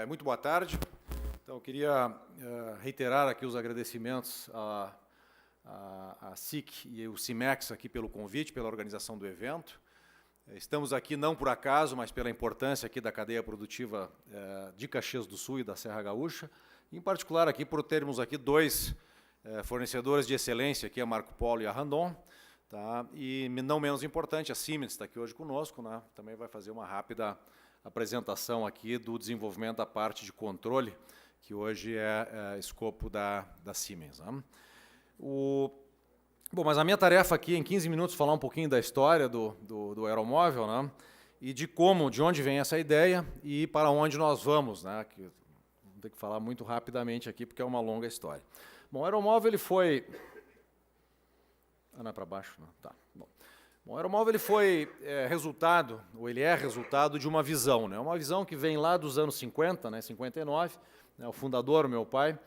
Muito boa tarde. Então, eu queria reiterar aqui os agradecimentos à SIC e o CIMEX aqui pelo convite, pela organização do evento. Estamos aqui não por acaso, mas pela importância aqui da cadeia produtiva de Caxias do Sul e da Serra Gaúcha, em particular aqui por termos aqui dois fornecedores de excelência, aqui a Marco Polo e a Randon, tá? E não menos importante, a Siemens está aqui hoje conosco, né? Também vai fazer uma rápida apresentação aqui do desenvolvimento da parte de controle, que hoje é escopo da Siemens, né? Bom, mas a minha tarefa aqui, em 15 minutos, falar um pouquinho da história do aeromóvel, né? E de onde vem essa ideia e para onde nós vamos, né? Que vou ter que falar muito rapidamente aqui, porque é uma longa história. Bom, o aeromóvel ele foi... não é para baixo, não. Tá. Bom, o aeromóvel ele foi resultado, ou ele é resultado de uma visão, né? Uma visão que vem lá dos anos 50, né? 59, né? O fundador, o meu pai,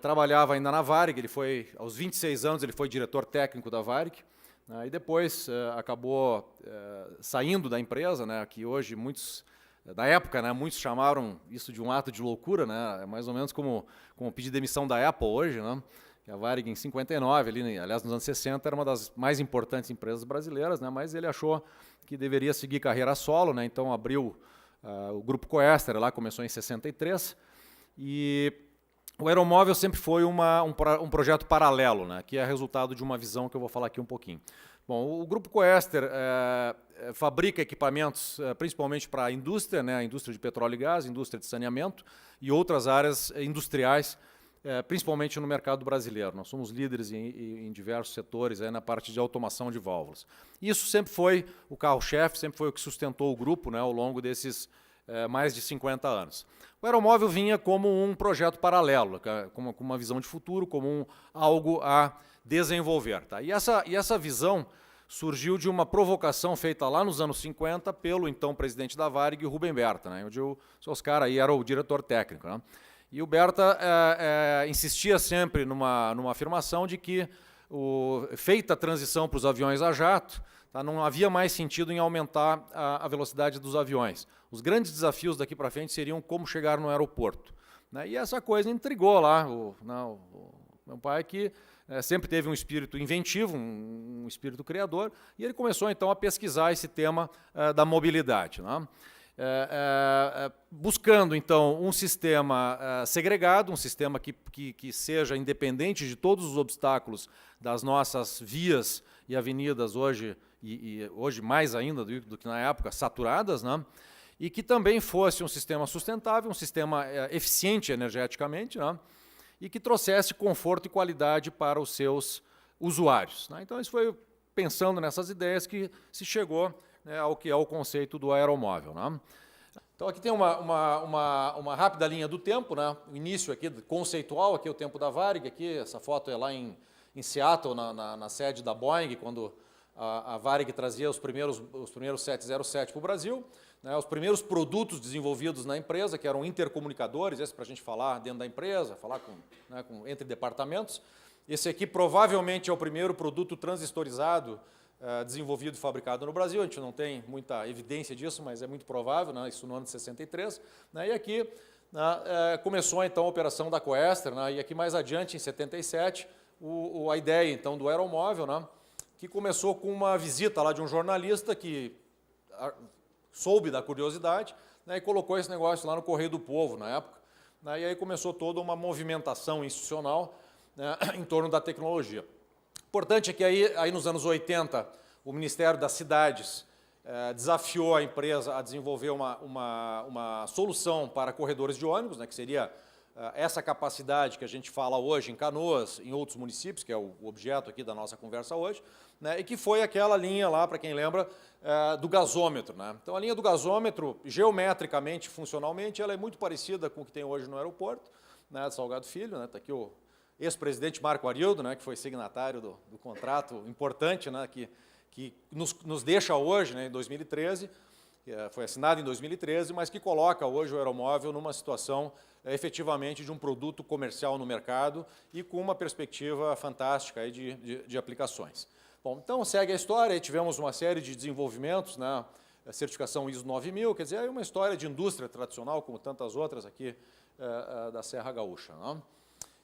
trabalhava ainda na Varig. Ele foi, aos 26 anos, ele foi diretor técnico da Varig, né? E depois acabou saindo da empresa, né? Que hoje muitos, da época, né? Muitos chamaram isso de um ato de loucura, né? É mais ou menos como pedir demissão da Apple hoje, né? A Varig, em 59, ali, aliás, nos anos 60, era uma das mais importantes empresas brasileiras, né? Mas ele achou que deveria seguir carreira solo, né? Então abriu o Grupo Coester, lá começou em 63, e o aeromóvel sempre foi um projeto paralelo, né? Que é resultado de uma visão que eu vou falar aqui um pouquinho. Bom, o Grupo Coester fabrica equipamentos principalmente para a indústria, né? A indústria de petróleo e gás, indústria de saneamento e outras áreas industriais, principalmente no mercado brasileiro. Nós somos líderes em diversos setores na parte de automação de válvulas. Isso sempre foi o carro-chefe, sempre foi o que sustentou o grupo, né, ao longo desses mais de 50 anos. O aeromóvel vinha como um projeto paralelo, como uma visão de futuro, como algo a desenvolver. Tá? E essa visão surgiu de uma provocação feita lá nos anos 50 pelo então presidente da Varig, Rubem Berta, né, onde o Oscar aí era o diretor técnico, né? E o Berta insistia sempre numa afirmação de que, feita a transição para os aviões a jato, tá, não havia mais sentido em aumentar a velocidade dos aviões. Os grandes desafios daqui para frente seriam como chegar no aeroporto, né? E essa coisa intrigou lá o meu pai, que sempre teve um espírito inventivo, um espírito criador, e ele começou então a pesquisar esse tema da mobilidade, né? Buscando, então, um sistema segregado, um sistema que seja independente de todos os obstáculos das nossas vias e avenidas hoje, e hoje mais ainda do que na época, saturadas, né? E que também fosse um sistema sustentável, um sistema eficiente energeticamente, né? E que trouxesse conforto e qualidade para os seus usuários, né? Então, isso foi pensando nessas ideias que se chegou, né, ao que é o conceito do aeromóvel, né? Então, aqui tem uma rápida linha do tempo, né? O início aqui conceitual, aqui é o tempo da Varig, aqui essa foto é lá em Seattle, na sede da Boeing, quando a Varig trazia os primeiros 707 para o Brasil, né? Os primeiros produtos desenvolvidos na empresa, que eram intercomunicadores, esse para a gente falar dentro da empresa, falar entre departamentos. Esse aqui provavelmente é o primeiro produto transistorizado desenvolvido e fabricado no Brasil. A gente não tem muita evidência disso, mas é muito provável, né? Isso no ano de 63. Né? E aqui começou então a operação da Coester, né? E aqui mais adiante, em 77, a ideia então do aeromóvel, né? Que começou com uma visita lá de um jornalista que soube da curiosidade, né? E colocou esse negócio lá no Correio do Povo na época, né? E aí começou toda uma movimentação institucional, né? Em torno da tecnologia. Importante é que aí nos anos 80, o Ministério das Cidades desafiou a empresa a desenvolver uma solução para corredores de ônibus, né, que seria essa capacidade que a gente fala hoje em Canoas, em outros municípios, que é o objeto aqui da nossa conversa hoje, né, e que foi aquela linha lá, para quem lembra, do gasômetro, né? Então, a linha do gasômetro, geometricamente, funcionalmente, ela é muito parecida com o que tem hoje no aeroporto, né, de Salgado Filho, né? Está aqui o ex-presidente Marco Arildo, né, que foi signatário do contrato importante, né, que nos deixa hoje, né, em 2013, foi assinado em 2013, mas que coloca hoje o aeromóvel numa situação efetivamente de um produto comercial no mercado e com uma perspectiva fantástica aí de aplicações. Bom, então segue a história, aí tivemos uma série de desenvolvimentos, né, certificação ISO 9000, quer dizer, é uma história de indústria tradicional, como tantas outras aqui da Serra Gaúcha. Né?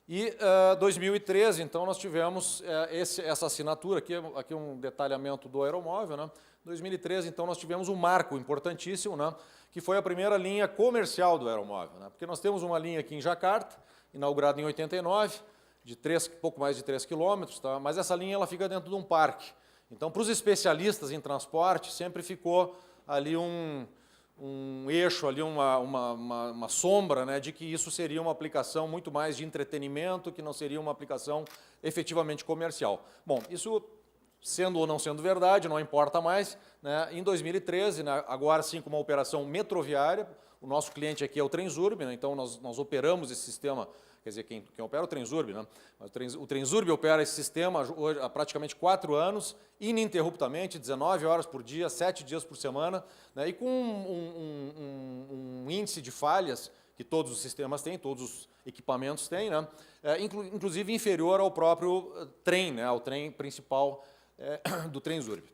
E 2013, então, nós tivemos essa assinatura, aqui um detalhamento do aeromóvel. Né? 2013, então, nós tivemos um marco importantíssimo, né? Que foi a primeira linha comercial do aeromóvel. Né? Porque nós temos uma linha aqui em Jacarta, inaugurada em 89, de pouco mais de 3 quilômetros, tá? Mas essa linha ela fica dentro de um parque. Então, para os especialistas em transporte, sempre ficou ali um eixo, ali uma sombra, né, de que isso seria uma aplicação muito mais de entretenimento, que não seria uma aplicação efetivamente comercial. Bom, isso sendo ou não sendo verdade, não importa mais. Né, em 2013, né, agora sim com uma operação metroviária, o nosso cliente aqui é o Transurb, né, então nós operamos esse sistema. Quer dizer, quem opera é o Transurb, né? O Transurb opera esse sistema hoje, há praticamente 4 anos, ininterruptamente, 19 horas por dia, 7 dias por semana, né? E com um índice de falhas que todos os sistemas têm, todos os equipamentos têm, né? Inclusive inferior ao próprio trem, né? Ao trem principal do Transurb.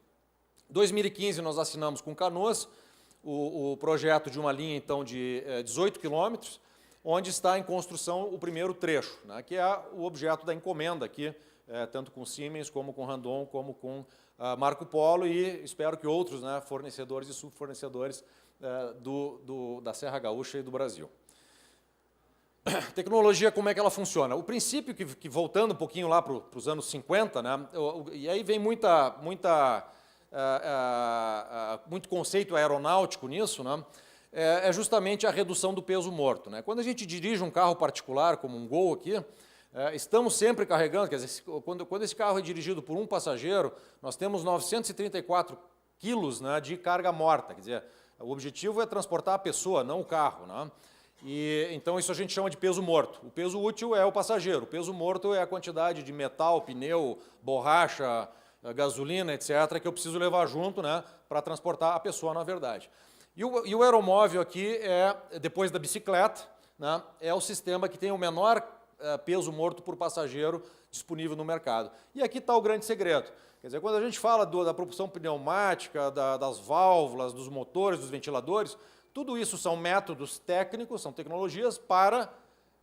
Em 2015, nós assinamos com Canoas o projeto de uma linha então, de 18 quilômetros, onde está em construção o primeiro trecho, né, que é o objeto da encomenda aqui, tanto com Siemens, como com Randon, como com Marco Polo, e espero que outros, né, fornecedores e subfornecedores da Serra Gaúcha e do Brasil. Tecnologia, como é que ela funciona? O princípio, que voltando um pouquinho lá para os anos 50, né, e aí vem muito conceito aeronáutico nisso, né, é justamente a redução do peso morto. Né? Quando a gente dirige um carro particular, como um Gol aqui, estamos sempre carregando, quer dizer, quando esse carro é dirigido por um passageiro, nós temos 934 quilos, né, de carga morta, quer dizer, o objetivo é transportar a pessoa, não o carro. Né? E, então isso a gente chama de peso morto. O peso útil é o passageiro, o peso morto é a quantidade de metal, pneu, borracha, gasolina, etc., que eu preciso levar junto, né, para transportar a pessoa, na verdade. E o aeromóvel aqui, depois da bicicleta, né, é o sistema que tem o menor peso morto por passageiro disponível no mercado. E aqui está o grande segredo. Quer dizer, quando a gente fala da propulsão pneumática, das válvulas, dos motores, dos ventiladores, tudo isso são métodos técnicos, são tecnologias para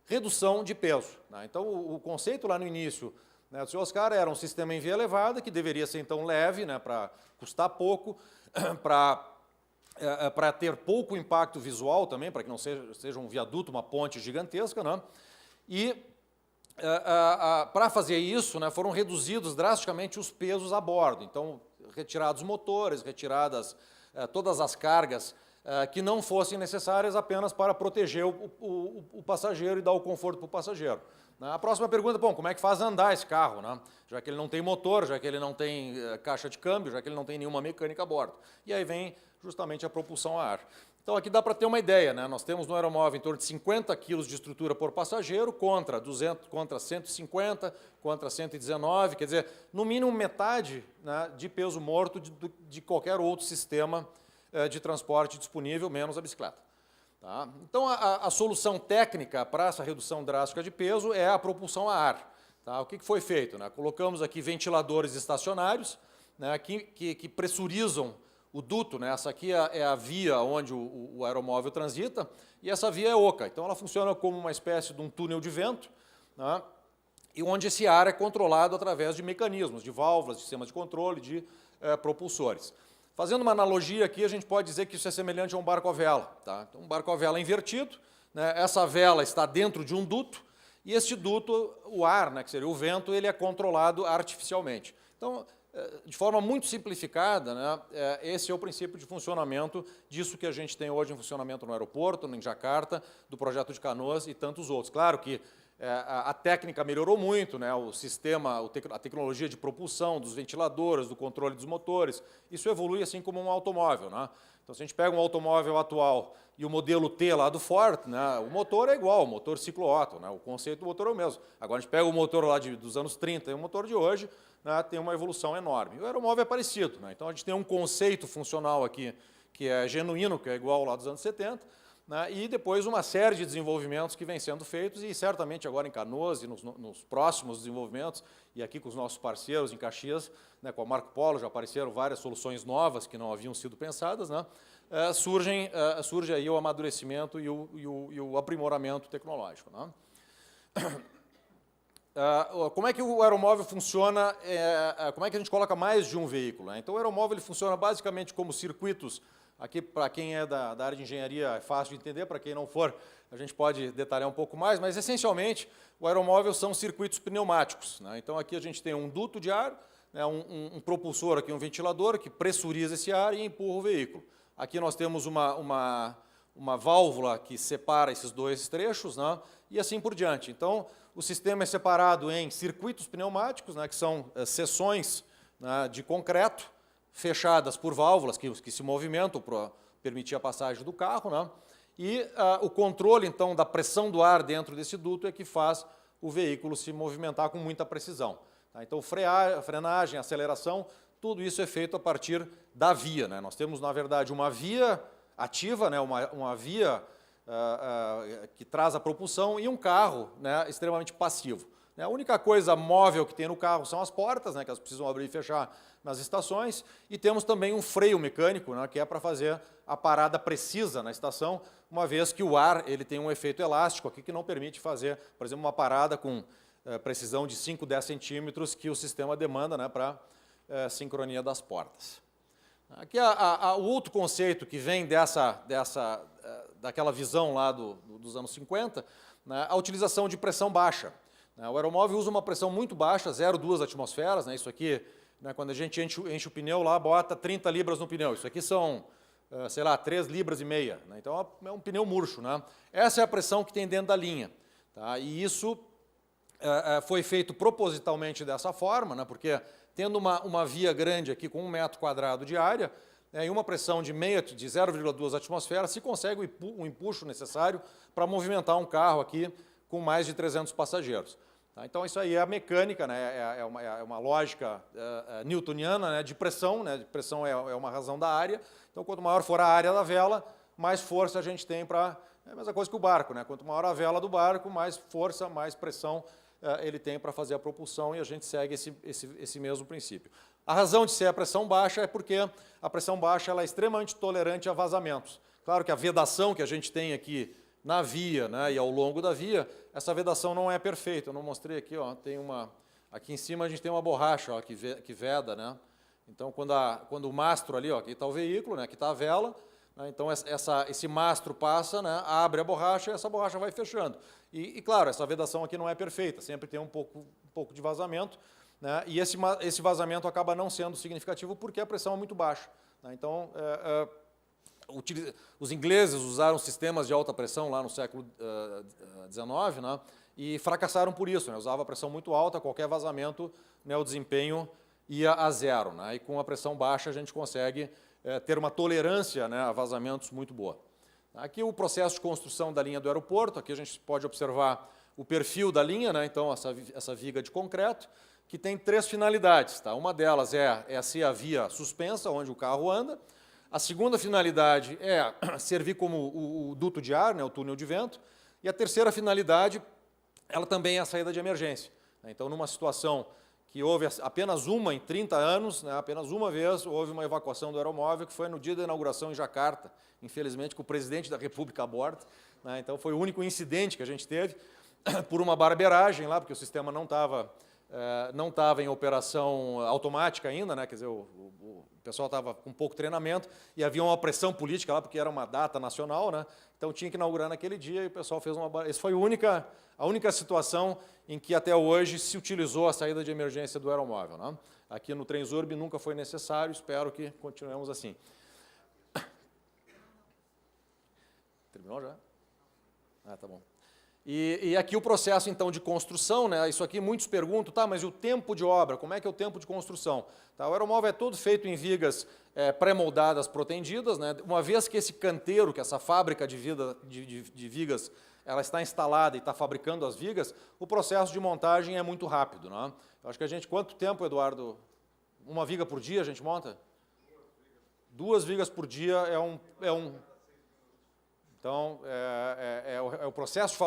redução de peso. Né? Então, o conceito lá no início, né, do Sr. Oscar era um sistema em via elevada, que deveria ser, então, leve, né, para custar pouco, para ter pouco impacto visual também, para que não seja um viaduto, uma ponte gigantesca. Né? E, para fazer isso, né, foram reduzidos drasticamente os pesos a bordo. Então, retirados motores, retiradas todas as cargas que não fossem necessárias apenas para proteger o passageiro e dar o conforto para o passageiro. A próxima pergunta, bom, como é que faz andar esse carro, né? Já que ele não tem motor, já que ele não tem caixa de câmbio, já que ele não tem nenhuma mecânica a bordo. E aí vem justamente a propulsão a ar. Então aqui dá para ter uma ideia, né? Nós temos no aeromóvel em torno de 50 quilos de estrutura por passageiro contra 150, contra 119, quer dizer, no mínimo metade, né, de peso morto de qualquer outro sistema de transporte disponível, menos a bicicleta. Tá? Então, a solução técnica para essa redução drástica de peso é a propulsão a ar. Tá? O que foi feito? Né? Colocamos aqui ventiladores estacionários, né, que pressurizam o duto. Né? Essa aqui é a via onde o aeromóvel transita, e essa via é oca. Então, ela funciona como uma espécie de um túnel de vento, né, e onde esse ar é controlado através de mecanismos, de válvulas, de sistemas de controle, de propulsores. Fazendo uma analogia aqui, a gente pode dizer que isso é semelhante a um barco à vela. Tá? Então, um barco à vela invertido, né, essa vela está dentro de um duto, e este duto, o ar, né, que seria o vento, ele é controlado artificialmente. Então, de forma muito simplificada, né, esse é o princípio de funcionamento disso que a gente tem hoje em funcionamento no aeroporto, em Jacarta, do projeto de Canoas e tantos outros. Claro que a técnica melhorou muito, né? O sistema, a tecnologia de propulsão, dos ventiladores, do controle dos motores, isso evolui assim como um automóvel. Né? Então, se a gente pega um automóvel atual e o modelo T lá do Ford, né, o motor é igual, o motor ciclo-Otto, né, o conceito do motor é o mesmo. Agora, a gente pega o motor lá dos anos 30 e o motor de hoje, né, tem uma evolução enorme. O aeromóvel é parecido. Né? Então, a gente tem um conceito funcional aqui que é genuíno, que é igual lá dos anos 70, né, e depois uma série de desenvolvimentos que vêm sendo feitos, e certamente agora em Canoas e nos próximos desenvolvimentos, e aqui com os nossos parceiros em Caxias, né, com a Marco Polo, já apareceram várias soluções novas que não haviam sido pensadas, né, surge aí o amadurecimento e o aprimoramento tecnológico. Né. Como é que o aeromóvel funciona, como é que a gente coloca mais de um veículo? Né? Então, o aeromóvel ele funciona basicamente como circuitos. Aqui, para quem é da área de engenharia, é fácil de entender, para quem não for, a gente pode detalhar um pouco mais, mas, essencialmente, o aeromóvel são circuitos pneumáticos. Né? Então, aqui a gente tem um duto de ar, né, um propulsor, aqui um ventilador, que pressuriza esse ar e empurra o veículo. Aqui nós temos uma válvula que separa esses dois trechos, né, e assim por diante. Então, o sistema é separado em circuitos pneumáticos, né, que são seções, né, de concreto, fechadas por válvulas que se movimentam para permitir a passagem do carro, né, e o controle, então, da pressão do ar dentro desse duto é que faz o veículo se movimentar com muita precisão. Tá? Então, frenagem, aceleração, tudo isso é feito a partir da via. Né? Nós temos, na verdade, uma via ativa, né, uma via que traz a propulsão, e um carro, né, extremamente passivo. A única coisa móvel que tem no carro são as portas, né, que elas precisam abrir e fechar nas estações, e temos também um freio mecânico, né, que é para fazer a parada precisa na estação, uma vez que o ar ele tem um efeito elástico aqui que não permite fazer, por exemplo, uma parada com precisão de 5, 10 centímetros que o sistema demanda, né, para sincronia das portas. Aqui o outro conceito que vem daquela visão lá dos anos 50, né, a utilização de pressão baixa. O aeromóvel usa uma pressão muito baixa, 0,2 atmosferas, né, isso aqui, né, quando a gente enche o pneu lá, bota 30 libras no pneu, isso aqui são, sei lá, 3 libras e meia, né, então é um pneu murcho. Né. Essa é a pressão que tem dentro da linha. Tá, e isso foi feito propositalmente dessa forma, né, porque tendo uma via grande aqui com 1 metro quadrado de área, e uma pressão de 0,2 atmosferas, se consegue o empuxo necessário para movimentar um carro aqui com mais de 300 passageiros. Tá? Então, isso aí é a mecânica, né? é uma lógica newtoniana, né? De pressão. Né? Pressão é uma razão da área. Então, quanto maior for a área da vela, mais força a gente tem para... É a mesma coisa que o barco. Né? Quanto maior a vela do barco, mais força, mais pressão ele tem para fazer a propulsão, e a gente segue esse mesmo princípio. A razão de ser a pressão baixa é porque a pressão baixa ela é extremamente tolerante a vazamentos. Claro que a vedação que a gente tem aqui na via, né, e ao longo da via, essa vedação não é perfeita. Eu não mostrei aqui, ó, aqui em cima a gente tem uma borracha, ó, que veda. Né? Então, quando o mastro ali, ó, aqui está o veículo, né, aqui está a vela, né, então esse mastro passa, né, abre a borracha e essa borracha vai fechando. E, claro, essa vedação aqui não é perfeita, sempre tem um pouco de vazamento, né, e esse vazamento acaba não sendo significativo porque a pressão é muito baixa. Né, então, os ingleses usaram sistemas de alta pressão lá no século XIX, né, e fracassaram por isso. Né, usava pressão muito alta, qualquer vazamento, né, o desempenho ia a zero. Né, e com a pressão baixa a gente consegue ter uma tolerância, né, a vazamentos muito boa. Aqui o processo de construção da linha do aeroporto, aqui a gente pode observar o perfil da linha, né, então essa viga de concreto, que tem 3 finalidades. Tá? Uma delas é ser a via suspensa, onde o carro anda. A segunda finalidade é servir como o duto de ar, né, o túnel de vento. E a terceira finalidade, ela também é a saída de emergência. Então, numa situação que houve apenas uma em 30 anos, né, apenas uma vez houve uma evacuação do aeromóvel, que foi no dia da inauguração em Jacarta, infelizmente com o presidente da República a bordo. Né, então, foi o único incidente que a gente teve, por uma barbeiragem lá, porque o sistema não estava em operação automática ainda, né, quer dizer, o pessoal estava com pouco treinamento e havia uma pressão política lá, porque era uma data nacional, né, então tinha que inaugurar naquele dia e o pessoal fez uma barbeiragem. Essa foi a única situação em que até hoje se utilizou a saída de emergência do aeromóvel. Né. Aqui no Transurb nunca foi necessário, espero que continuemos assim. Terminou já? Ah, tá bom. E aqui o processo, então, de construção, né, isso aqui muitos perguntam, tá, mas e o tempo de obra, como é que é o tempo de construção? Tá, o aeromóvel é todo feito em vigas pré-moldadas, protendidas, né, uma vez que esse canteiro, que essa fábrica de vigas, ela está instalada e está fabricando as vigas, o processo de montagem é muito rápido. Né? Eu acho que a gente, quanto tempo, Eduardo? Uma viga por dia a gente monta? 2 vigas por dia é um Então, o processo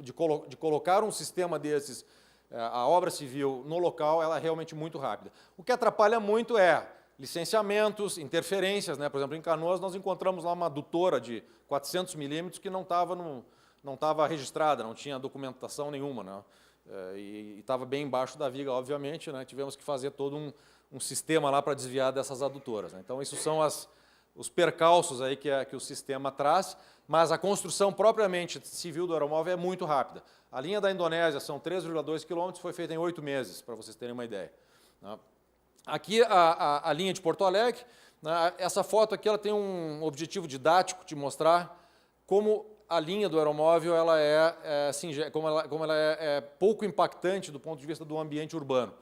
de colocar um sistema desses, a obra civil no local, ela é realmente muito rápida. O que atrapalha muito é licenciamentos, interferências, né? Por exemplo, em Canoas nós encontramos lá uma adutora de 400 milímetros que não estava registrada, não tinha documentação nenhuma, né? E estava bem embaixo da viga, obviamente, né? Tivemos que fazer todo um sistema lá para desviar dessas adutoras, né? Então, isso são os percalços aí que o sistema traz, mas a construção propriamente civil do aeromóvel é muito rápida. A linha da Indonésia são 3,2 quilômetros, foi feita em 8 meses, para vocês terem uma ideia, né? Aqui a linha de Porto Alegre, né? Essa foto aqui ela tem um objetivo didático de mostrar como a linha do aeromóvel ela como ela é pouco impactante do ponto de vista do ambiente urbano.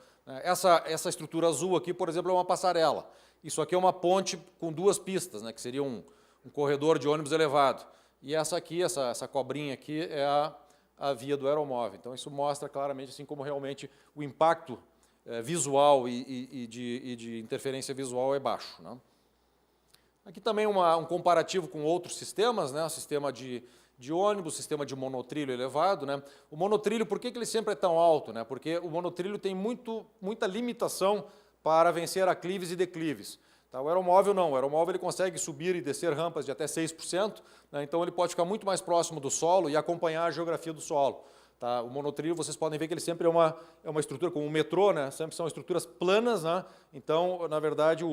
Essa estrutura azul aqui, por exemplo, é uma passarela. Isso aqui é uma ponte com 2 pistas, né, que seria um corredor de ônibus elevado. E essa aqui, essa cobrinha aqui, é a via do aeromóvel. Então, isso mostra claramente assim, como realmente o impacto visual e de interferência visual é baixo, né? Aqui também um comparativo com outros sistemas, né? O sistema de ônibus, sistema de monotrilho elevado, né? O monotrilho, por que ele sempre é tão alto, né? Porque o monotrilho tem muita limitação para vencer aclives e declives. Tá? O aeromóvel não, o aeromóvel ele consegue subir e descer rampas de até 6%, né? Então ele pode ficar muito mais próximo do solo e acompanhar a geografia do solo. Tá? O monotrilho, vocês podem ver que ele sempre é uma estrutura como o metrô, né? Sempre são estruturas planas, né? Então, na verdade,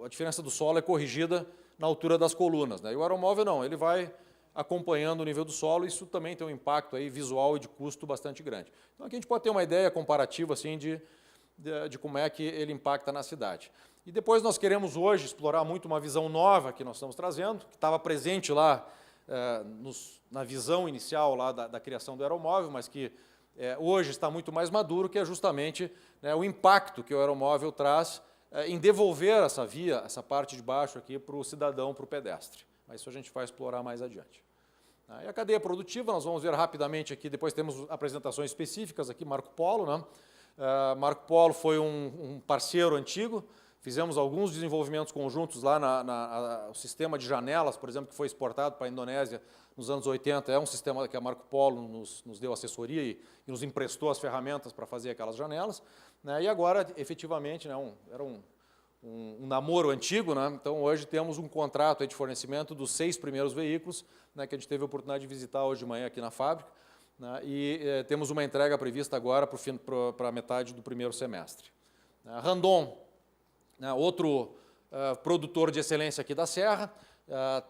a diferença do solo é corrigida na altura das colunas, né? E o aeromóvel não, ele vai acompanhando o nível do solo, e isso também tem um impacto aí visual e de custo bastante grande. Então, aqui a gente pode ter uma ideia comparativa assim, de como é que ele impacta na cidade. E depois nós queremos hoje explorar muito uma visão nova que nós estamos trazendo, que estava presente lá na visão inicial lá da criação do aeromóvel, mas que hoje está muito mais maduro, que é justamente, né, o impacto que o aeromóvel traz em devolver essa via, essa parte de baixo aqui para o cidadão, para o pedestre. Mas isso a gente vai explorar mais adiante. E a cadeia produtiva, nós vamos ver rapidamente aqui, depois temos apresentações específicas aqui, Marco Polo, né? Marco Polo foi um parceiro antigo, fizemos alguns desenvolvimentos conjuntos lá o sistema de janelas, por exemplo, que foi exportado para a Indonésia nos anos 80, é um sistema que a Marco Polo nos deu assessoria e nos emprestou as ferramentas para fazer aquelas janelas, né? E agora, efetivamente, né, era um namoro antigo, né? Então hoje temos um contrato aí de fornecimento dos 6 primeiros veículos, né, que a gente teve a oportunidade de visitar hoje de manhã aqui na fábrica, né? E temos uma entrega prevista agora para a metade do primeiro semestre. Randon, né, outro produtor de excelência aqui da Serra,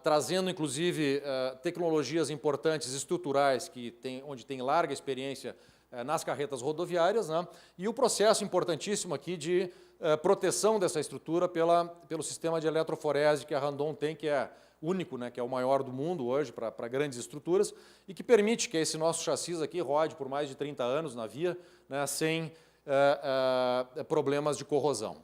trazendo inclusive tecnologias importantes estruturais onde tem larga experiência nas carretas rodoviárias, né? E o processo importantíssimo aqui de proteção dessa estrutura pelo sistema de eletroforese que a Randon tem, que é único, né, que é o maior do mundo hoje para grandes estruturas, e que permite que esse nosso chassis aqui rode por mais de 30 anos na via, né, sem problemas de corrosão.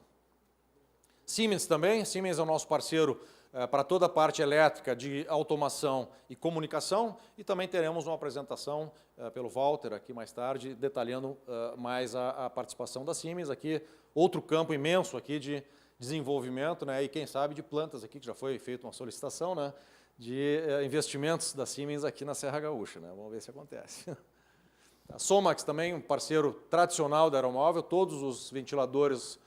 Siemens também, Siemens é o nosso parceiro para toda a parte elétrica de automação e comunicação, e também teremos uma apresentação pelo Walter aqui mais tarde, detalhando mais a participação da Siemens, aqui outro campo imenso aqui de desenvolvimento, né, e quem sabe de plantas aqui, que já foi feita uma solicitação, né, de investimentos da Siemens aqui na Serra Gaúcha, né, vamos ver se acontece. A Somax também, um parceiro tradicional da aeromóvel, todos os ventiladores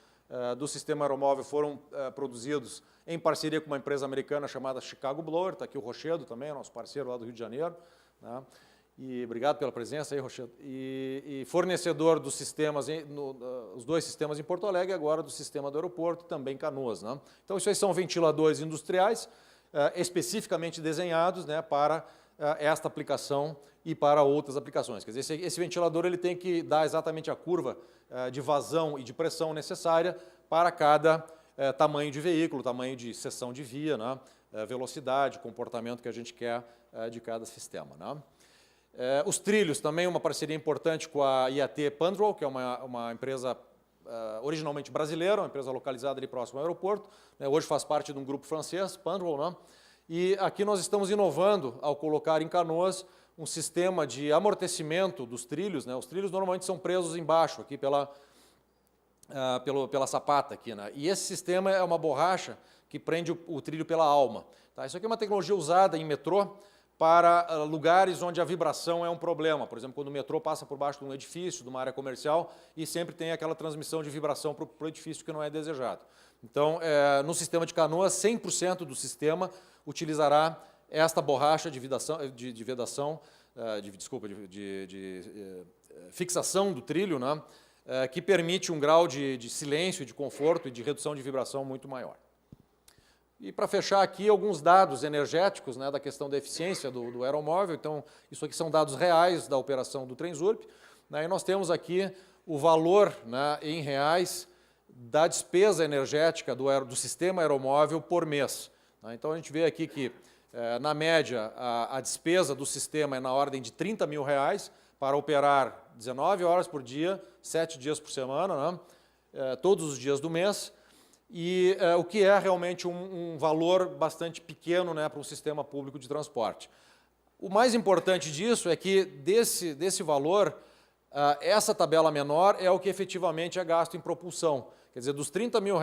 do sistema aeromóvel foram produzidos em parceria com uma empresa americana chamada Chicago Blower, está aqui o Rochedo também, nosso parceiro lá do Rio de Janeiro, né? E obrigado pela presença aí, Rochedo. E fornecedor dos sistemas, os 2 sistemas em Porto Alegre e agora do sistema do aeroporto, também Canoas, né? Então, isso aí são ventiladores industriais especificamente desenhados, né, para esta aplicação e para outras aplicações. Quer dizer, esse ventilador ele tem que dar exatamente a curva de vazão e de pressão necessária para cada tamanho de veículo, tamanho de seção de via, né, velocidade, comportamento que a gente quer de cada sistema, né? Os trilhos, também uma parceria importante com a IAT Pandrol, que é uma empresa originalmente brasileira, uma empresa localizada ali próximo ao aeroporto, né, hoje faz parte de um grupo francês, Pandrol, né? E aqui nós estamos inovando ao colocar em Canoas um sistema de amortecimento dos trilhos, né? Os trilhos normalmente são presos embaixo, aqui pela sapata, aqui, né? E esse sistema é uma borracha que prende o trilho pela alma. Tá? Isso aqui é uma tecnologia usada em metrô para lugares onde a vibração é um problema. Por exemplo, quando o metrô passa por baixo de um edifício, de uma área comercial, e sempre tem aquela transmissão de vibração para o edifício que não é desejado. Então, no sistema de Canoas, 100% do sistema utilizará esta borracha de fixação do trilho, né, que permite um grau de silêncio, de conforto e de redução de vibração muito maior. E para fechar aqui, alguns dados energéticos, né, da questão da eficiência do aeromóvel. Então, isso aqui são dados reais da operação do Transurb, né, e nós temos aqui o valor, né, em reais da despesa energética do sistema aeromóvel por mês. Né. Então, a gente vê aqui que, na média, a despesa do sistema é na ordem de R$30 mil para operar 19 horas por dia, 7 dias por semana, né, todos os dias do mês, e o que é realmente um valor bastante pequeno, né, para um sistema público de transporte. O mais importante disso é que desse valor, essa tabela menor é o que efetivamente é gasto em propulsão. Quer dizer, dos R$30 mil,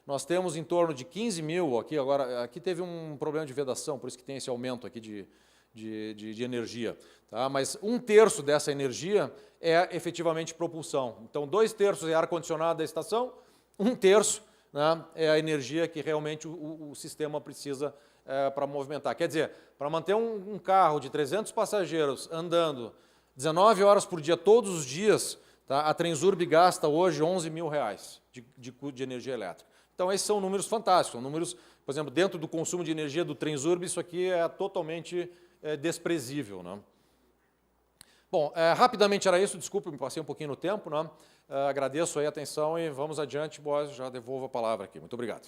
nós temos em torno de 15 mil, aqui teve um problema de vedação, por isso que tem esse aumento aqui de energia. Tá? Mas 1/3 dessa energia é efetivamente propulsão. Então, 2/3 é ar-condicionado da estação, 1/3, né, é a energia que realmente o sistema precisa para movimentar. Quer dizer, para manter um carro de 300 passageiros andando 19 horas por dia, todos os dias, tá, a Transurb gasta hoje R$11 mil de energia elétrica. Então, esses são números fantásticos, são números, por exemplo, dentro do consumo de energia do Transurb, isso aqui é totalmente desprezível. Né? Bom, rapidamente era isso, desculpe, me passei um pouquinho no tempo, né? Agradeço aí a atenção e vamos adiante, Boaz, já devolvo a palavra aqui. Muito obrigado.